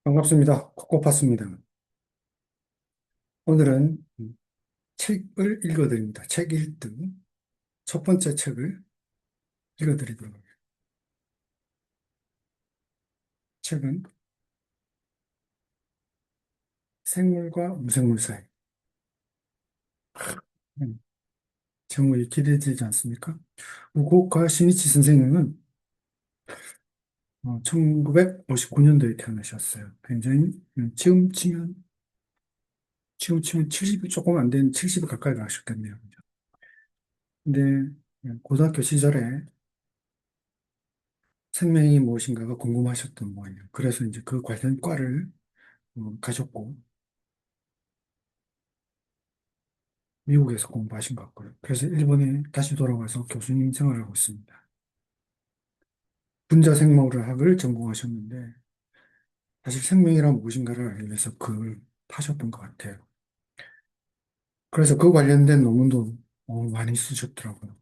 반갑습니다. 코코파스입니다. 오늘은 책을 읽어드립니다. 책 1등. 첫 번째 책을 읽어드리도록 하겠습니다. 책은 생물과 무생물 사이. 음, 제목이 기대되지 않습니까? 우고카 시니치 선생님은 1959년도에 태어나셨어요. 굉장히 지금 치면 70이 조금 안 된 70이 가까이 가셨겠네요. 근데 고등학교 시절에 생명이 무엇인가가 궁금하셨던 모양이에요. 그래서 이제 그 관련 과를 가셨고 미국에서 공부하신 것 같고요. 그래서 일본에 다시 돌아와서 교수님 생활을 하고 있습니다. 분자생물학을 전공하셨는데 사실 생명이란 무엇인가를 알기 위해서 글을 파셨던 것 같아요. 그래서 그 관련된 논문도 많이 쓰셨더라고요.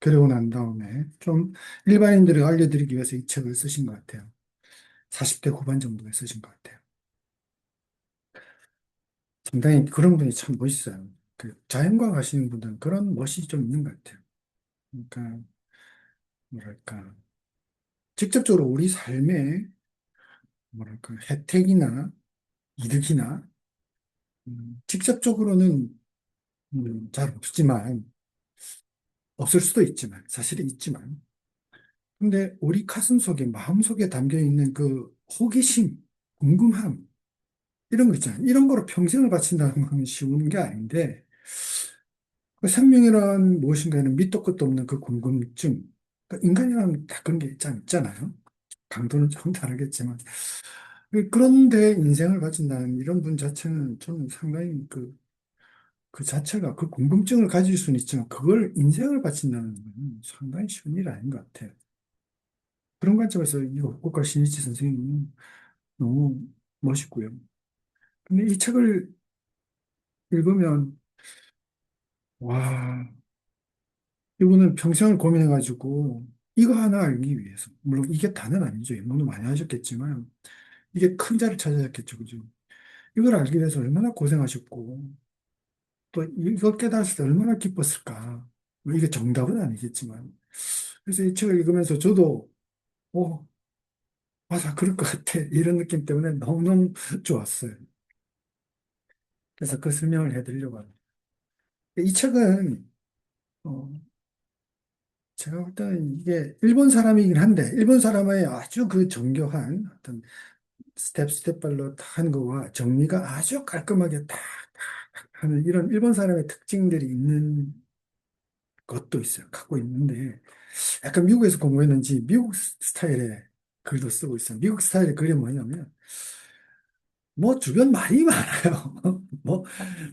그러고 난 다음에 좀 일반인들이 알려드리기 위해서 이 책을 쓰신 것 같아요. 40대 후반 정도에 쓰신 것 같아요. 상당히 그런 분이 참 멋있어요. 그 자연과학 하시는 분들은 그런 멋이 좀 있는 것 같아요. 그러니까 뭐랄까 직접적으로 우리 삶에 뭐랄까, 혜택이나 이득이나, 직접적으로는, 잘 없지만, 없을 수도 있지만, 사실은 있지만, 근데 우리 가슴 속에, 마음 속에 담겨 있는 그 호기심, 궁금함, 이런 거 있잖아요. 이런 거로 평생을 바친다는 건 쉬운 게 아닌데, 그 생명이란 무엇인가에는 밑도 끝도 없는 그 궁금증, 그러니까 인간이라면 다 그런 게 있잖아요. 강도는 좀 다르겠지만. 그런데 인생을 바친다는 이런 분 자체는 저는 상당히 그 자체가 그 궁금증을 가질 수는 있지만 그걸 인생을 바친다는 건 상당히 쉬운 일 아닌 것 같아요. 그런 관점에서 이 옥고가 신이치 선생님은 너무 멋있고요. 근데 이 책을 읽으면 와, 이분은 평생을 고민해가지고 이거 하나 알기 위해서 물론 이게 다는 아니죠. 연구도 많이 하셨겠지만 이게 큰 자를 찾아셨겠죠. 그죠? 이걸 알기 위해서 얼마나 고생하셨고 또 이걸 깨달았을 때 얼마나 기뻤을까. 뭐 이게 정답은 아니겠지만 그래서 이 책을 읽으면서 저도 어, 맞아, 그럴 것 같아. 이런 느낌 때문에 너무너무 좋았어요. 그래서 그 설명을 해드리려고 합니다. 이 책은, 어, 제가 볼 때는 이게 일본 사람이긴 한데, 일본 사람의 아주 그 정교한 어떤 스텝발로 다 하는 거와 정리가 아주 깔끔하게 딱 하는 이런 일본 사람의 특징들이 있는 것도 있어요. 갖고 있는데, 약간 미국에서 공부했는지 미국 스타일의 글도 쓰고 있어요. 미국 스타일의 글이 뭐냐면, 뭐 주변 말이 많아요. 뭐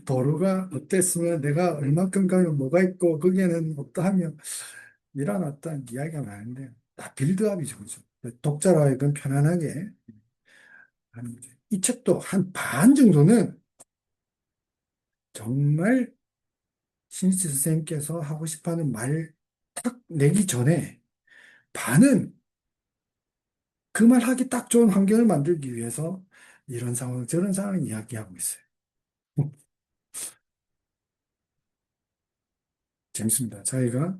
도로가 어땠으면 내가 얼마큼 가면 뭐가 있고 거기에는 어떠하면 이런 어떤 이야기가 많은데 다 빌드업이죠. 그죠? 독자로 하여금 편안하게 하는 거죠. 이 책도 한 반 정도는 정말 신이치 선생님께서 하고 싶어하는 말 딱 내기 전에 반은 그 말 하기 딱 좋은 환경을 만들기 위해서 이런 상황 저런 상황을 이야기하고 있어요. 재밌습니다. 저희가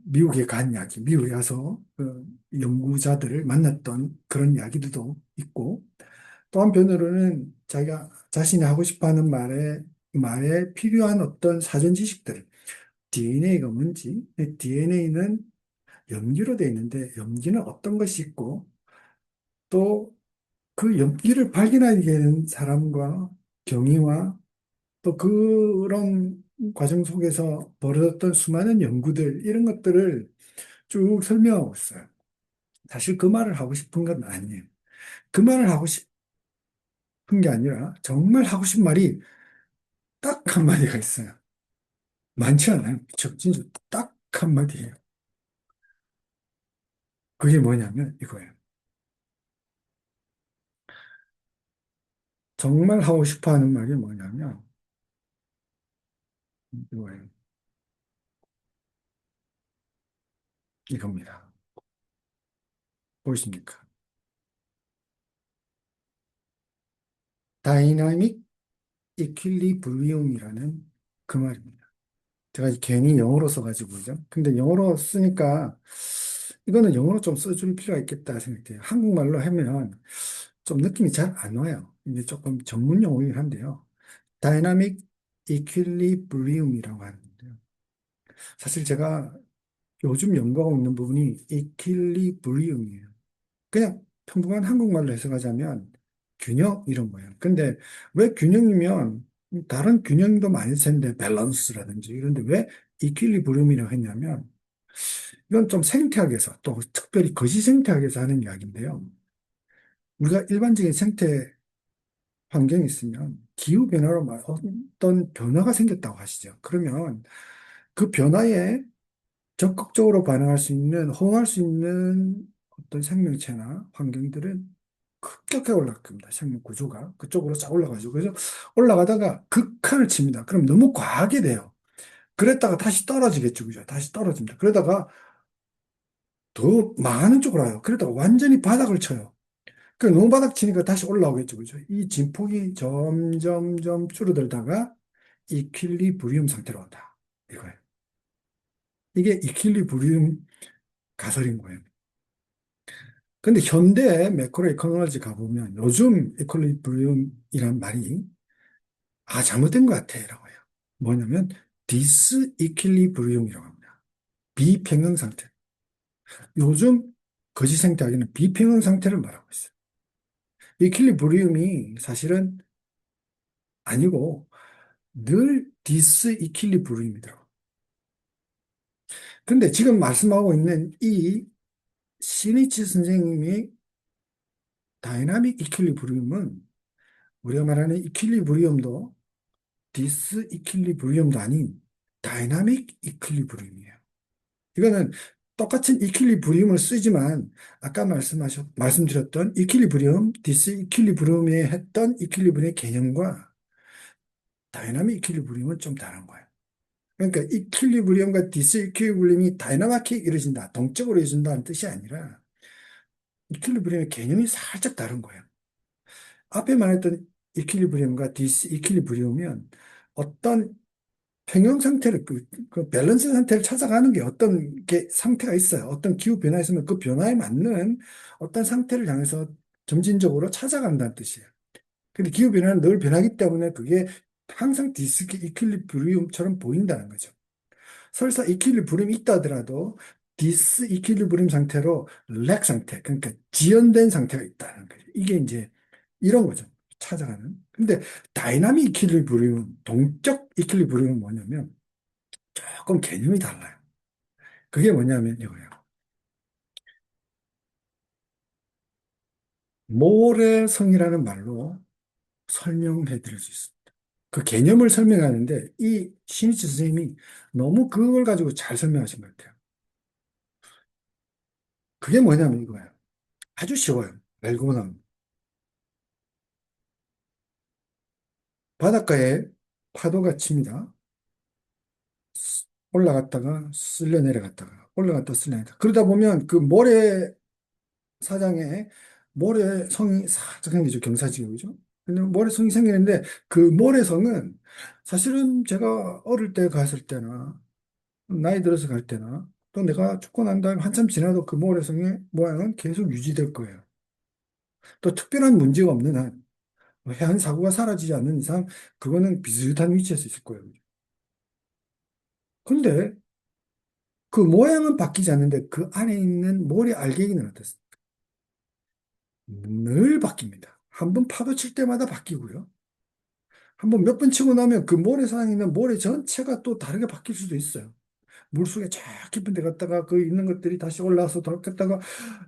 미국에 간 이야기, 미국에 가서 연구자들을 만났던 그런 이야기들도 있고, 또 한편으로는 자기가 자신이 하고 싶어 하는 말에 필요한 어떤 사전 지식들, DNA가 뭔지, DNA는 염기로 되어 있는데, 염기는 어떤 것이 있고, 또 그 염기를 발견하게 되는 사람과 경위와 또 그런 과정 속에서 벌어졌던 수많은 연구들, 이런 것들을 쭉 설명하고 있어요. 사실 그 말을 하고 싶은 건 아니에요. 그 말을 하고 싶은 게 아니라 정말 하고 싶은 말이 딱 한마디가 있어요. 많지 않아요. 진짜 딱 한마디예요. 그게 뭐냐면 이거예요. 정말 하고 싶어 하는 말이 뭐냐면 이거예요. 이겁니다. 보이십니까? 다이나믹 이퀄리브리움이라는 그 말입니다. 제가 괜히 영어로 써가지고, 그죠? 근데 영어로 쓰니까 이거는 영어로 좀 써줄 필요가 있겠다 생각돼요. 한국말로 하면 좀 느낌이 잘 안 와요. 이게 조금 전문 용어이긴 한데요. 다이나믹 이퀄리브리움이라고 하는데요. 사실 제가 요즘 연구하고 있는 부분이 이퀄리브리움이에요. 그냥 평범한 한국말로 해석하자면 균형 이런 거예요. 근데 왜 균형이면 다른 균형도 많을 텐데 밸런스라든지 이런데 왜 이퀄리브리움이라고 했냐면 이건 좀 생태학에서 또 특별히 거시 생태학에서 하는 이야기인데요. 우리가 일반적인 생태 환경이 있으면 기후 변화로 말 어떤 변화가 생겼다고 하시죠. 그러면 그 변화에 적극적으로 반응할 수 있는, 호응할 수 있는 어떤 생명체나 환경들은 급격하게 올라갈 겁니다. 생명 구조가 그쪽으로 쫙 올라가죠. 그래서 올라가다가 극한을 칩니다. 그럼 너무 과하게 돼요. 그랬다가 다시 떨어지겠죠. 그죠? 다시 떨어집니다. 그러다가 더 많은 쪽으로 와요. 그러다가 완전히 바닥을 쳐요. 그 너무 바닥 치니까 다시 올라오겠죠. 그죠? 이 진폭이 점점점 줄어들다가 이퀄리브리움 상태로 온다. 이거예요. 이게 이퀄리브리움 가설인 거예요. 근데 현대 매크로 이코노미지 가보면 요즘 이퀄리브리움이란 말이 잘못된 것 같아. 라고 해요. 뭐냐면 디스이퀄리브리움이라고 합니다. 비평형 상태. 요즘 거시 생태학에는 비평형 상태를 말하고 있어요. 이퀄리브리움이 사실은 아니고 늘 디스이퀄리브리움이더라고요. 근데 지금 말씀하고 있는 이 시니치 선생님이 다이나믹 이퀄리브리움은 우리가 말하는 이퀄리브리움도 디스이퀄리브리움도 아닌 다이나믹 이퀄리브리움이에요. 이거는 똑같은 이퀄리브리움을 쓰지만 아까 말씀드렸던 이퀄리브리움, 디스이퀄리브리움에 했던 이퀄리브리움의 개념과 다이나믹 이퀄리브리움은 좀 다른 거예요. 그러니까 이퀄리브리움과 디스이퀄리브리움이 다이나믹하게 이루어진다, 동적으로 이루어진다는 뜻이 아니라 이퀄리브리움의 개념이 살짝 다른 거예요. 앞에 말했던 이퀄리브리움과 디스이퀄리브리움은 어떤 평형 상태를, 그 밸런스 상태를 찾아가는 게 어떤 게 상태가 있어요. 어떤 기후 변화가 있으면 그 변화에 맞는 어떤 상태를 향해서 점진적으로 찾아간다는 뜻이에요. 근데 기후 변화는 늘 변하기 때문에 그게 항상 디스이퀄리브리움처럼 보인다는 거죠. 설사 이퀄리브리움이 있다 하더라도 디스이퀄리브리움 상태로 렉 상태, 그러니까 지연된 상태가 있다는 거죠. 이게 이제 이런 거죠. 찾아가는. 근데 다이나믹 이퀄리브리움, 동적 이퀄리브리움은 뭐냐면 조금 개념이 달라요. 그게 뭐냐면 이거예요. 모래성이라는 말로 설명해 드릴 수 있습니다. 그 개념을 설명하는데 이 신이치 선생님이 너무 그걸 가지고 잘 설명하신 것 같아요. 그게 뭐냐면 이거예요. 아주 쉬워요. 알고 나면. 바닷가에 파도가 칩니다. 올라갔다가 쓸려 내려갔다가 올라갔다 쓸려 내려갔다. 그러다 보면 그 모래사장에 모래성이 살짝 생기죠. 경사지가 그죠? 근데 모래성이 생기는데 그 모래성은 사실은 제가 어릴 때 갔을 때나 나이 들어서 갈 때나 또 내가 죽고 난 다음에 한참 지나도 그 모래성의 모양은 계속 유지될 거예요. 또 특별한 문제가 없는 한, 뭐 해안 사고가 사라지지 않는 이상 그거는 비슷한 위치에서 있을 거예요. 근데 그 모양은 바뀌지 않는데 그 안에 있는 모래 알갱이는 어떻습니까? 늘 바뀝니다. 한 번 파도 칠 때마다 바뀌고요. 한 번 몇 번 치고 나면 그 모래사장에 있는 모래 전체가 또 다르게 바뀔 수도 있어요. 물속에 쫙 깊은 데 갔다가 그 있는 것들이 다시 올라와서 돌아갔다가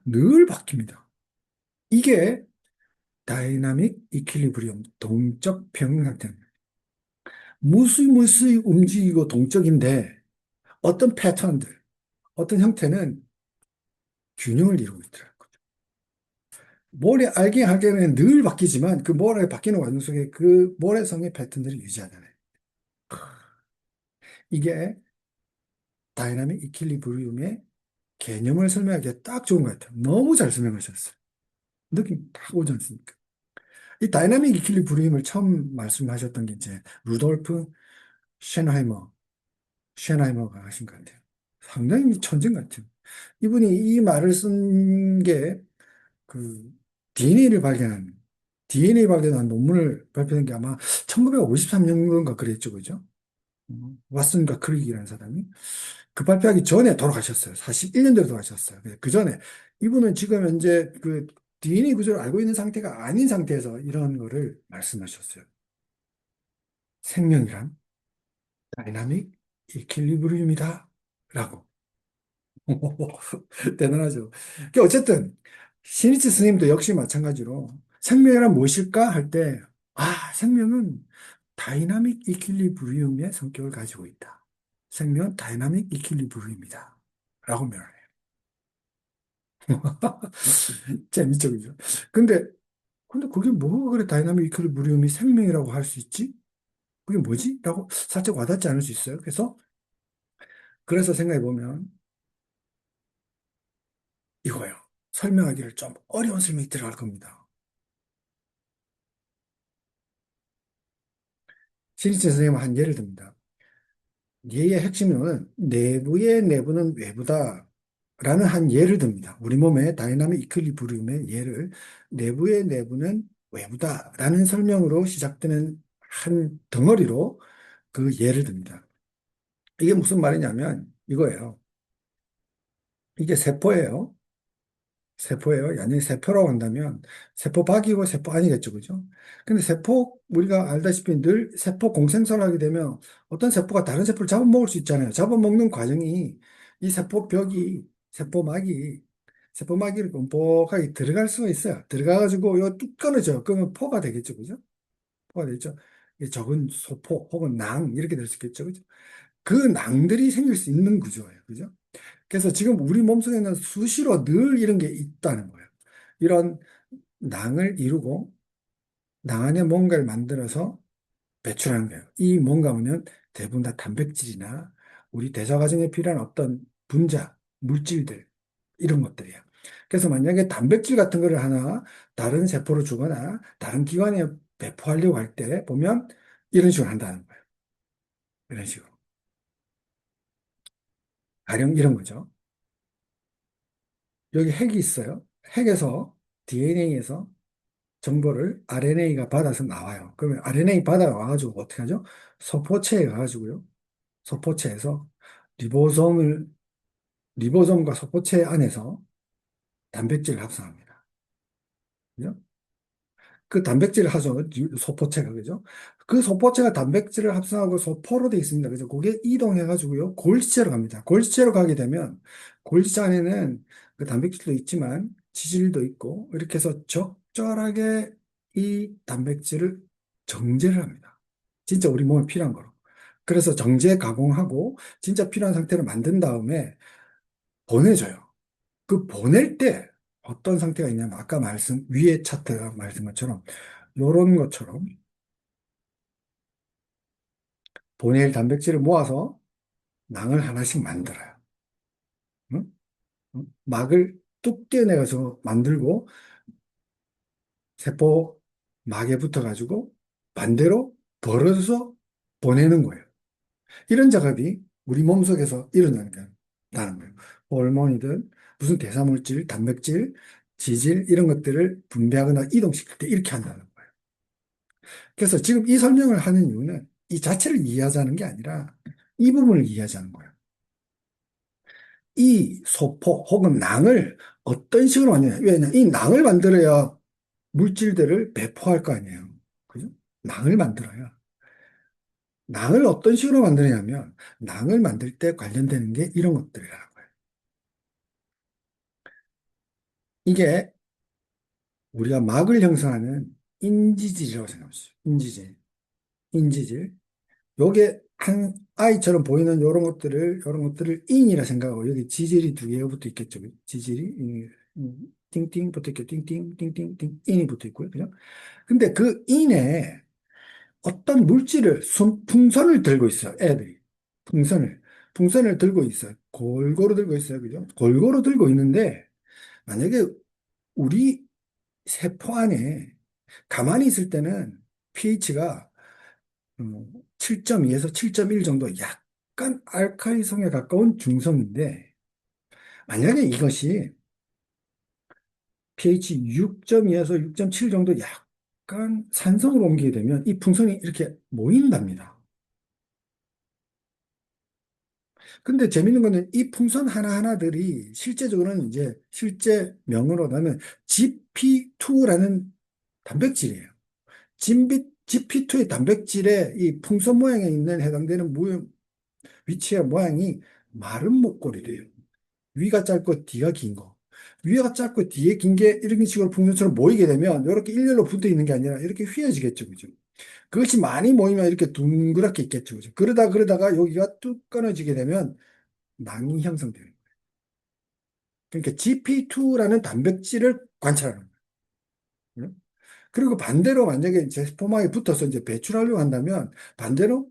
늘 바뀝니다. 이게 다이나믹 이퀄리브리움, 동적 평형 상태입니다. 무수무수히 움직이고 동적인데 어떤 패턴들, 어떤 형태는 균형을 이루고 있더라고요. 모래 알갱이는 늘 바뀌지만 그 모래가 바뀌는 과정 속에 그 모래성의 패턴들을 유지하잖아요. 이게 다이나믹 이퀄리브리움의 개념을 설명하기에 딱 좋은 것 같아요. 너무 잘 설명하셨어요. 느낌 딱 오지 않습니까? 이 다이나믹 이퀄리브리움을 처음 말씀하셨던 게 이제 루돌프 쉔하이머, 쉔하이머가 하신 것 같아요. 상당히 천재 같아요. 이분이 이 말을 쓴 게 그 DNA 발견한 논문을 발표한 게 아마 1953년인가 그랬죠, 그죠? 왓슨과 크릭이라는 사람이 그 발표하기 전에 돌아가셨어요. 41년도에 돌아가셨어요. 그 전에 이분은 지금 현재 그 DNA 구조를 알고 있는 상태가 아닌 상태에서 이런 거를 말씀하셨어요. 생명이란 다이나믹 이퀄리브리움이다. 라고. 대단하죠. 어쨌든, 시니치 스님도 역시 마찬가지로 생명이란 무엇일까 할 때, 생명은 다이나믹 이퀄리브리움의 성격을 가지고 있다. 생명은 다이나믹 이퀄리브리움이다. 라고 말해요. 재밌죠, 그죠? 근데, 근데 그게 뭐가 그래 다이나믹 이퀄리브리움이 생명이라고 할 수 있지? 그게 뭐지? 라고 살짝 와닿지 않을 수 있어요. 그래서 생각해 보면 이거예요. 설명하기를 좀 어려운 설명이 들어갈 겁니다. 신일체 선생님은 한 예를 듭니다. 예의 핵심은 내부의 내부는 외부다. 라는 한 예를 듭니다. 우리 몸의 다이나믹 이퀄리브리움의 예를 내부의 내부는 외부다. 라는 설명으로 시작되는 한 덩어리로 그 예를 듭니다. 이게 무슨 말이냐면 이거예요. 이게 세포예요. 세포예요. 아니, 세포라고 한다면 세포 밖이고 세포 아니겠죠. 그죠? 근데 세포, 우리가 알다시피 늘 세포 공생설을 하게 되면 어떤 세포가 다른 세포를 잡아먹을 수 있잖아요. 잡아먹는 과정이 이 세포막이를 범벅하게 들어갈 수가 있어요. 들어가가지고 이거 뚝 끊어져요. 그러면 포가 되겠죠. 그죠? 포가 되죠. 이게 적은 소포 혹은 낭 이렇게 될 수 있겠죠. 그죠? 그 낭들이 생길 수 있는 구조예요. 그죠? 그래서 지금 우리 몸속에는 수시로 늘 이런 게 있다는 거예요. 이런 낭을 이루고 낭 안에 뭔가를 만들어서 배출하는 거예요. 이 뭔가는 대부분 다 단백질이나 우리 대사 과정에 필요한 어떤 분자, 물질들 이런 것들이에요. 그래서 만약에 단백질 같은 거를 하나 다른 세포로 주거나 다른 기관에 배포하려고 할 때 보면 이런 식으로 한다는 거예요. 이런 식으로. 가령 이런 거죠. 여기 핵이 있어요. 핵에서 DNA에서 정보를 RNA가 받아서 나와요. 그러면 RNA 받아와가지고 어떻게 하죠? 소포체에 가가지고요. 소포체에서 리보솜을, 리보솜과 소포체 안에서 단백질을 합성합니다. 그죠? 그 단백질을 하죠. 소포체가, 그죠? 그 소포체가 단백질을 합성하고 소포로 되어 있습니다. 그죠? 그게 이동해가지고요. 골지체로 갑니다. 골지체로 가게 되면 골지체 안에는 그 단백질도 있지만 지질도 있고 이렇게 해서 적절하게 이 단백질을 정제를 합니다. 진짜 우리 몸에 필요한 거로. 그래서 정제 가공하고 진짜 필요한 상태로 만든 다음에 보내줘요. 그 보낼 때 어떤 상태가 있냐면 아까 위에 차트가 말씀 것처럼 요런 것처럼 보낼 단백질을 모아서 낭을 하나씩 만들어요. 응? 응? 막을 뚝 떼내가서 만들고 세포 막에 붙어가지고 반대로 벌어져서 보내는 거예요. 이런 작업이 우리 몸속에서 일어나는 거예요. 호르몬이든 무슨 대사물질, 단백질, 지질 이런 것들을 분배하거나 이동시킬 때 이렇게 한다는 거예요. 그래서 지금 이 설명을 하는 이유는 이 자체를 이해하자는 게 아니라 이 부분을 이해하자는 거예요. 이 소포 혹은 낭을 어떤 식으로 만드냐. 왜냐, 이 낭을 만들어야 물질들을 배포할 거 아니에요. 그죠? 낭을 만들어야. 낭을 어떤 식으로 만드냐면, 낭을 만들 때 관련되는 게 이런 것들이라는 거예요. 이게 우리가 막을 형성하는 인지질이라고 생각하시죠. 인지질. 요게 한 아이처럼 보이는 요런 것들을 인이라 생각하고, 여기 지질이 두 개가 붙어 있겠죠. 지질이, 띵띵 붙어 있겠죠. 띵띵, 띵띵, 띵, 인이 붙어 있고요. 그죠? 근데 그 인에 어떤 물질을, 풍선을 들고 있어요. 애들이. 풍선을. 풍선을 들고 있어요. 골고루 들고 있어요. 그죠? 골고루 들고 있는데, 만약에 우리 세포 안에 가만히 있을 때는 pH가 7.2에서 7.1 정도 약간 알칼리성에 가까운 중성인데 만약에 이것이 pH 6.2에서 6.7 정도 약간 산성으로 옮기게 되면 이 풍선이 이렇게 모인답니다. 근데 재밌는 거는 이 풍선 하나하나들이 실제적으로는 이제 실제 명으로 하면 GP2라는 단백질이에요. GP2의 단백질의 이 풍선 모양에 있는 해당되는 위치의 모양이 마른 목걸이래요. 위가 짧고 뒤가 긴 거. 위가 짧고 뒤에 긴 게 이런 식으로 풍선처럼 모이게 되면 이렇게 일렬로 붙어 있는 게 아니라 이렇게 휘어지겠죠. 그죠? 그것이 많이 모이면 이렇게 둥그랗게 있겠죠. 그죠? 그러다가 여기가 뚝 끊어지게 되면 낭이 형성돼요. 그러니까 GP2라는 단백질을 관찰하는 거예요. 그리고 반대로 만약에 제스포막에 붙어서 이제 배출하려고 한다면 반대로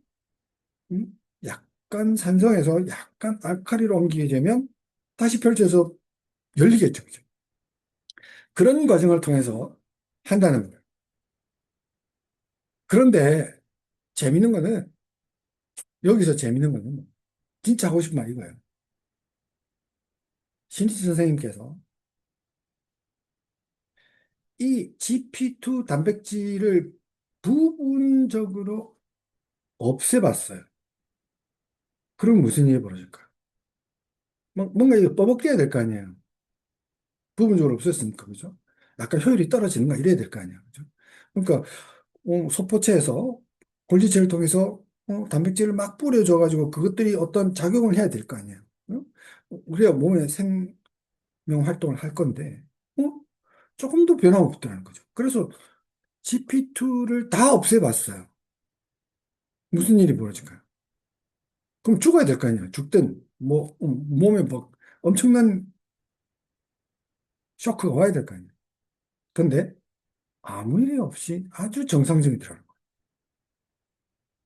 음, 약간 산성에서 약간 알칼리로 옮기게 되면 다시 펼쳐서 열리겠죠. 그죠? 그런 과정을 통해서 한다는 거예요. 그런데 재밌는 거는 여기서 재밌는 거는 진짜 하고 싶은 말 이거예요. 신지 선생님께서 이 GP2 단백질을 부분적으로 없애봤어요. 그럼 무슨 일이 벌어질까? 뭔가 이거 버벅대야 될 거 아니에요. 부분적으로 없앴으니까, 그죠? 약간 효율이 떨어지는가 이래야 될 거 아니에요. 그죠? 그러니까, 소포체에서 골지체를 통해서 단백질을 막 뿌려줘가지고 그것들이 어떤 작용을 해야 될 거 아니에요. 어? 우리가 몸에 생명 활동을 할 건데, 어? 조금 더 변화가 없더라는 거죠. 그래서 GP2를 다 없애봤어요. 무슨 일이 벌어질까요? 그럼 죽어야 될 거 아니에요. 죽든, 뭐, 몸에 뭐 엄청난 쇼크가 와야 될 거 아니에요. 근데 아무 일이 없이 아주 정상적이더라고요.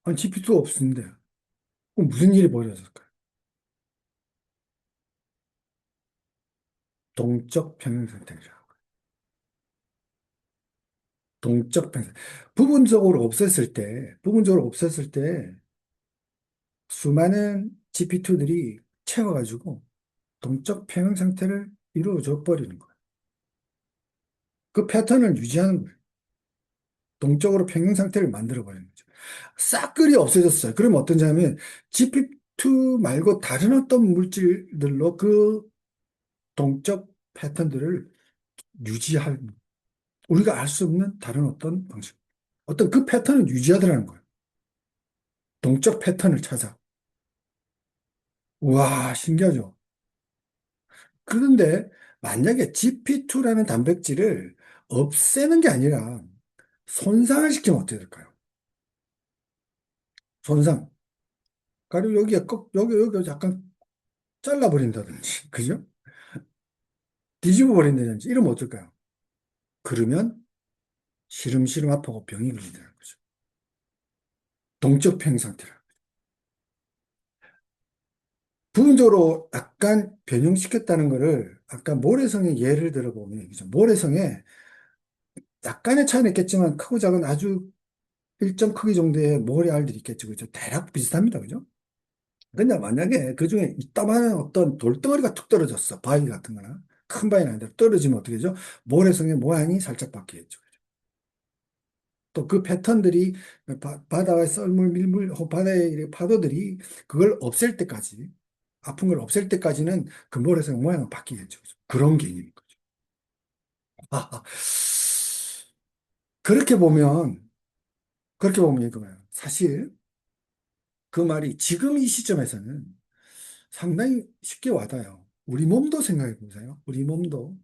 아니, GP2 없는데, 그럼 무슨 일이 벌어졌을까요? 동적 평형 상태라고. 동적 평형. 부분적으로 없앴을 때, 수많은 GP2들이 채워가지고 동적 평형 상태를 이루어져 버리는 거예요. 그 패턴을 유지하는 거예요. 동적으로 평형 상태를 만들어 버리는 거죠. 싹글이 없어졌어요. 그러면 어떤지 하면 GP2 말고 다른 어떤 물질들로 그 동적 패턴들을 유지하는 우리가 알 수 없는 다른 어떤 방식. 어떤 그 패턴을 유지하더라는 거예요. 동적 패턴을 찾아. 와, 신기하죠? 그런데 만약에 GP2라는 단백질을 없애는 게 아니라 손상을 시키면 어떻게 될까요? 손상. 가령 여기에 여기 약간 잘라버린다든지, 그죠? 뒤집어 버린다든지, 이러면 어떨까요? 그러면 시름시름 아프고 병이 걸린다는 거죠. 동적 평형 상태라. 부분적으로 약간 변형시켰다는 거를 아까 모래성의 예를 들어보면, 그죠? 모래성에 약간의 차이는 있겠지만 크고 작은 아주 일정 크기 정도의 모래알들이 있겠죠. 그죠? 대략 비슷합니다. 그죠? 근데 만약에 그 중에 이따만한 어떤 돌덩어리가 툭 떨어졌어. 바위 같은 거나. 큰 바위는 아닌데 떨어지면 어떻게 되죠? 모래성의 모양이 살짝 바뀌겠죠. 또 그 패턴들이 바다의 썰물, 밀물, 바다의 파도들이 그걸 없앨 때까지, 아픈 걸 없앨 때까지는 그 모래성 모양은 바뀌겠죠. 그죠? 그런 개념인 거죠. 아, 그렇게 보면, 그렇게 보면 이거예요. 사실 그 말이 지금 이 시점에서는 상당히 쉽게 와닿아요. 우리 몸도 생각해 보세요. 우리 몸도.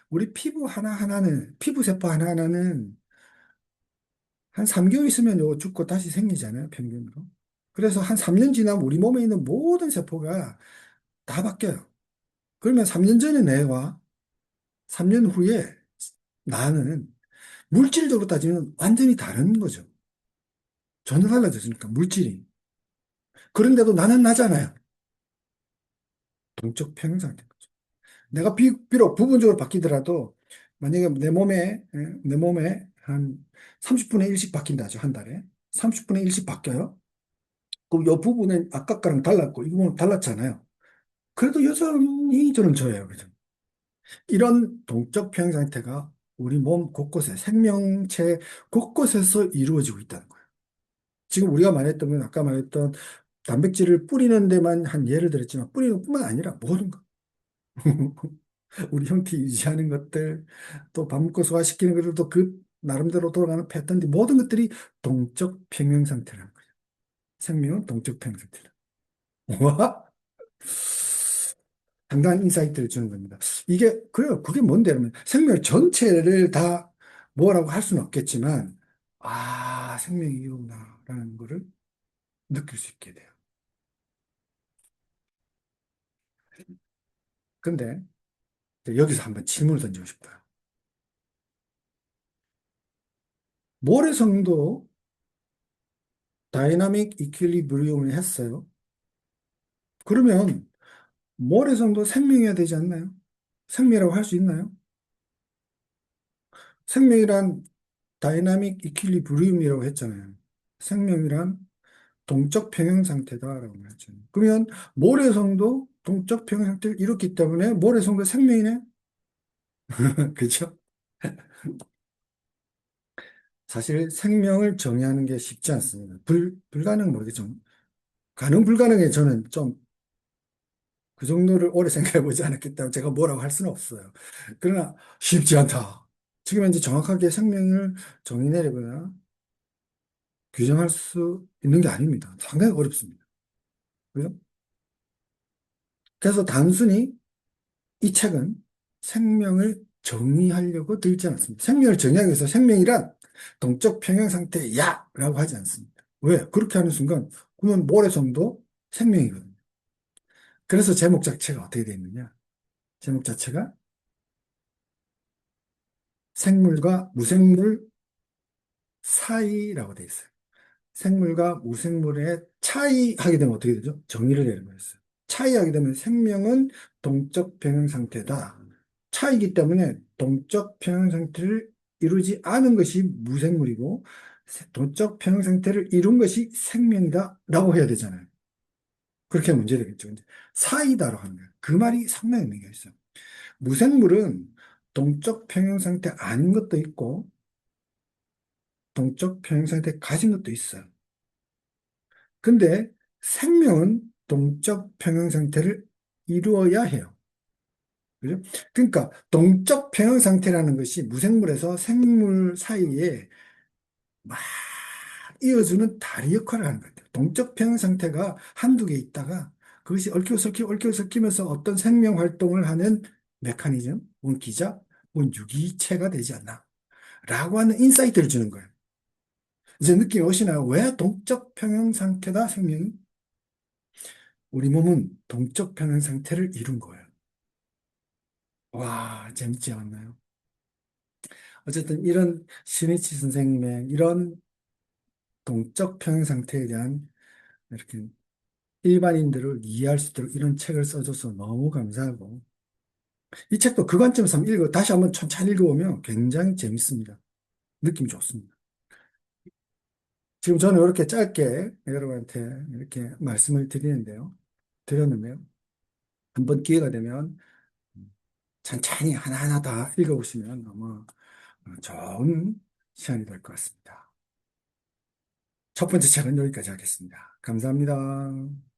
우리 피부 하나하나는, 피부세포 하나하나는 한 3개월 있으면 요거 죽고 다시 생기잖아요, 평균으로. 그래서 한 3년 지나면 우리 몸에 있는 모든 세포가 다 바뀌어요. 그러면 3년 전의 뇌와 3년 후에 나는 물질적으로 따지면 완전히 다른 거죠. 전혀 달라졌으니까, 물질이. 그런데도 나는 나잖아요. 동적 평행상태인 거죠. 내가 비록 부분적으로 바뀌더라도 만약에 내 몸에 한 30분의 1씩 바뀐다죠, 한 달에. 30분의 1씩 바뀌어요. 그럼 이 부분은 아까 거랑 달랐고, 이 부분은 달랐잖아요. 그래도 여전히 저는 저예요. 그죠? 이런 동적 평형 상태가 우리 몸 곳곳에, 생명체 곳곳에서 이루어지고 있다는 거예요. 지금 우리가 말했던 건 아까 말했던 단백질을 뿌리는 데만 한 예를 들었지만 뿌리는 것뿐만 아니라 모든 것. 우리 형태 유지하는 것들, 또 밥 먹고 소화시키는 것들도 그 나름대로 돌아가는 패턴인데 모든 것들이 동적 평형 상태라는 거예요. 생명은 동적 평형 상태다. 와, 상당한 인사이트를 주는 겁니다. 이게, 그래요. 그게 뭔데? 그러면 생명 전체를 다 뭐라고 할 수는 없겠지만, 아, 생명이 이거구나라는 거를 느낄 수 있게 돼요. 근데 여기서 한번 질문을 던지고 싶어요. 모래성도 다이나믹 이퀄리브리움을 했어요. 그러면 모래성도 생명이어야 되지 않나요? 생명이라고 할 수 있나요? 생명이란 다이나믹 이퀄리브리움이라고 했잖아요. 생명이란 동적 평형 상태다라고 말했잖아요. 그러면 모래성도 동적 평형 상태를 이뤘기 때문에 모래성도 생명이네? 그죠? 사실 생명을 정의하는 게 쉽지 않습니다. 불가능 모르겠죠. 가능 불가능에 저는 좀 그 정도를 오래 생각해 보지 않았기 때문에 제가 뭐라고 할 수는 없어요. 그러나 쉽지 않다. 지금 현재 정확하게 생명을 정의 내리거나 규정할 수 있는 게 아닙니다. 상당히 어렵습니다. 그죠? 그래서 단순히 이 책은 생명을 정의하려고 들지 않습니다. 생명을 정의하기 위해서 생명이란 동적 평형 상태야! 라고 하지 않습니다. 왜? 그렇게 하는 순간, 그러면 모래성도 생명이거든요. 그래서 제목 자체가 어떻게 되어 있느냐? 제목 자체가 생물과 무생물 사이라고 되어 있어요. 생물과 무생물의 차이하게 되면 어떻게 되죠? 정의를 내려버렸어요. 차이하게 되면 생명은 동적 평형 상태다. 차이기 때문에 동적 평형 상태를 이루지 않은 것이 무생물이고 동적 평형 상태를 이룬 것이 생명이다 라고 해야 되잖아요. 그렇게 문제 되겠죠. 근데 사이다라고 하는 거예요. 그 말이 상당히 의미가 있어요. 무생물은 동적 평형 상태 아닌 것도 있고 동적 평형 상태 가진 것도 있어요. 근데 생명은 동적 평형 상태를 이루어야 해요. 그죠? 그러니까 동적 평형 상태라는 것이 무생물에서 생물 사이에 막 이어주는 다리 역할을 하는 것 같아요. 동적 평형 상태가 한두 개 있다가 그것이 얽혀섞이면서 어떤 생명 활동을 하는 메커니즘, 혹은 기자, 혹은 유기체가 되지 않나. 라고 하는 인사이트를 주는 거예요. 이제 느낌이 오시나요? 왜 동적 평형 상태다, 생명이? 우리 몸은 동적 평형 상태를 이룬 거예요. 와, 재밌지 않나요? 어쨌든 이런 신이치 선생님의 이런 동적 평형 상태에 대한 이렇게 일반인들을 이해할 수 있도록 이런 책을 써줘서 너무 감사하고 이 책도 그 관점에서 한번 다시 한번 천천히 읽어보면 굉장히 재밌습니다. 느낌이 좋습니다. 지금 저는 이렇게 짧게 여러분한테 이렇게 말씀을 드렸는데요. 한번 기회가 되면 천천히 하나하나 다 읽어보시면 아마 좋은 시간이 될 것 같습니다. 첫 번째 책은 여기까지 하겠습니다. 감사합니다.